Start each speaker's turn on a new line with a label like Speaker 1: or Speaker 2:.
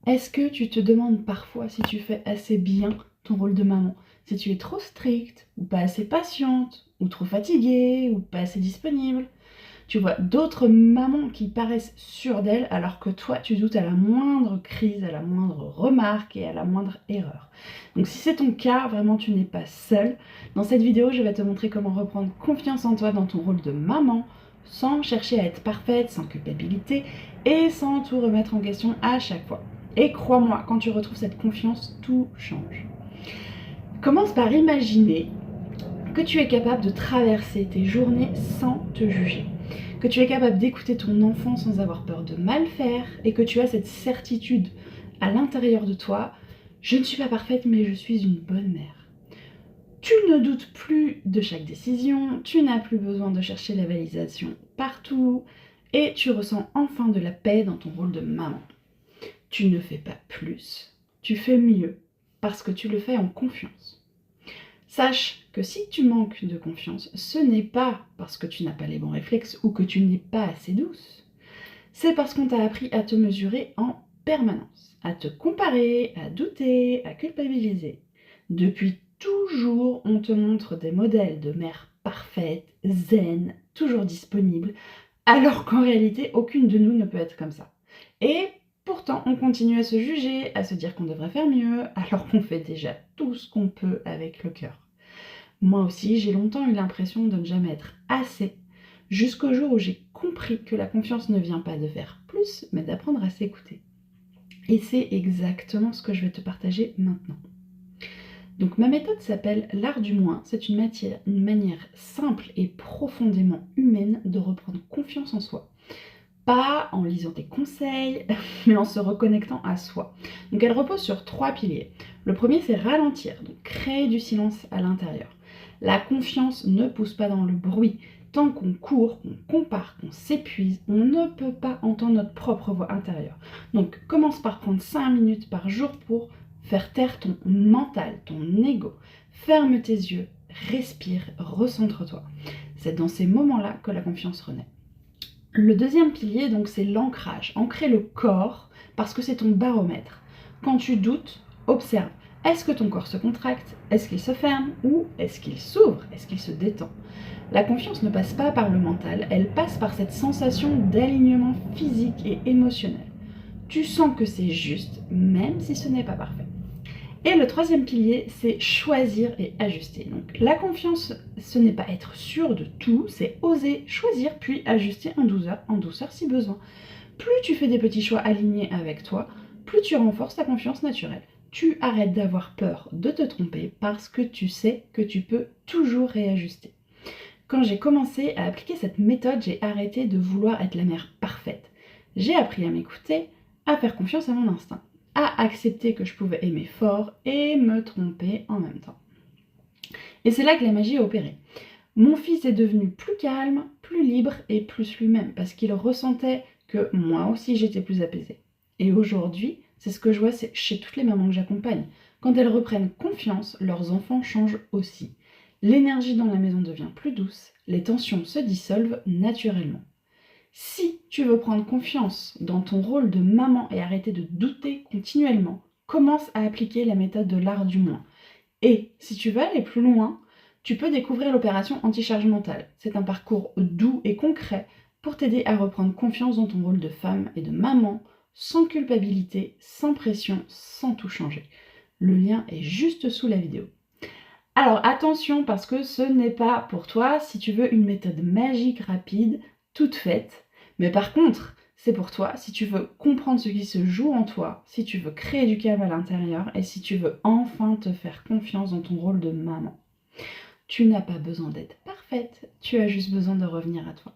Speaker 1: Est-ce que tu te demandes parfois si tu fais assez bien ton rôle de maman? Si tu es trop stricte, ou pas assez patiente, ou trop fatiguée, ou pas assez disponible? Tu vois d'autres mamans qui paraissent sûres d'elles alors que toi tu doutes à la moindre crise, à la moindre remarque et à la moindre erreur. Donc si c'est ton cas, vraiment tu n'es pas seule. Dans cette vidéo, je vais te montrer comment reprendre confiance en toi dans ton rôle de maman, sans chercher à être parfaite, sans culpabilité et sans tout remettre en question à chaque fois. Et crois-moi, quand tu retrouves cette confiance, tout change. Commence par imaginer que tu es capable de traverser tes journées sans te juger, que tu es capable d'écouter ton enfant sans avoir peur de mal faire et que tu as cette certitude à l'intérieur de toi, je ne suis pas parfaite mais je suis une bonne mère. Tu ne doutes plus de chaque décision, tu n'as plus besoin de chercher la validation partout et tu ressens enfin de la paix dans ton rôle de maman. Tu ne fais pas plus, tu fais mieux parce que tu le fais en confiance. Sache que si tu manques de confiance, ce n'est pas parce que tu n'as pas les bons réflexes ou que tu n'es pas assez douce. C'est parce qu'on t'a appris à te mesurer en permanence, à te comparer, à douter, à culpabiliser. Depuis toujours, on te montre des modèles de mères parfaites, zen, toujours disponibles, alors qu'en réalité, aucune de nous ne peut être comme ça. Et pourtant, on continue à se juger, à se dire qu'on devrait faire mieux, alors qu'on fait déjà tout ce qu'on peut avec le cœur. Moi aussi, j'ai longtemps eu l'impression de ne jamais être assez, jusqu'au jour où j'ai compris que la confiance ne vient pas de faire plus, mais d'apprendre à s'écouter. Et c'est exactement ce que je vais te partager maintenant. Donc ma méthode s'appelle l'art du moins. C'est une manière simple et profondément humaine de reprendre confiance en soi. Pas en lisant tes conseils, mais en se reconnectant à soi. Donc elle repose sur 3 piliers. Le premier, c'est ralentir, donc créer du silence à l'intérieur. La confiance ne pousse pas dans le bruit. Tant qu'on court, qu'on compare, qu'on s'épuise, on ne peut pas entendre notre propre voix intérieure. Donc commence par prendre 5 minutes par jour pour faire taire ton mental, ton ego. Ferme tes yeux, respire, recentre-toi. C'est dans ces moments-là que la confiance renaît. Le deuxième pilier, donc, c'est l'ancrage. Ancrer le corps parce que c'est ton baromètre. Quand tu doutes, observe. Est-ce que ton corps se contracte? Est-ce qu'il se ferme? Ou est-ce qu'il s'ouvre? Est-ce qu'il se détend? La confiance ne passe pas par le mental, elle passe par cette sensation d'alignement physique et émotionnel. Tu sens que c'est juste, même si ce n'est pas parfait. Et le troisième pilier, c'est choisir et ajuster. Donc la confiance, ce n'est pas être sûr de tout, c'est oser choisir puis ajuster en douceur si besoin. Plus tu fais des petits choix alignés avec toi, plus tu renforces ta confiance naturelle. Tu arrêtes d'avoir peur de te tromper parce que tu sais que tu peux toujours réajuster. Quand j'ai commencé à appliquer cette méthode, j'ai arrêté de vouloir être la mère parfaite. J'ai appris à m'écouter, à faire confiance à mon instinct, à accepter que je pouvais aimer fort et me tromper en même temps. Et c'est là que la magie a opéré. Mon fils est devenu plus calme, plus libre et plus lui-même parce qu'il ressentait que moi aussi j'étais plus apaisée. Et aujourd'hui, c'est ce que je vois chez toutes les mamans que j'accompagne. Quand elles reprennent confiance, leurs enfants changent aussi. L'énergie dans la maison devient plus douce, les tensions se dissolvent naturellement. Si tu veux prendre confiance dans ton rôle de maman et arrêter de douter continuellement, commence à appliquer la méthode de l'art du moins. Et si tu veux aller plus loin, tu peux découvrir l'opération anti-charge mentale. C'est un parcours doux et concret pour t'aider à reprendre confiance dans ton rôle de femme et de maman, sans culpabilité, sans pression, sans tout changer. Le lien est juste sous la vidéo. Alors attention parce que ce n'est pas pour toi si tu veux une méthode magique rapide, toute faite. Mais par contre, c'est pour toi si tu veux comprendre ce qui se joue en toi, si tu veux créer du calme à l'intérieur et si tu veux enfin te faire confiance dans ton rôle de maman. Tu n'as pas besoin d'être parfaite, tu as juste besoin de revenir à toi.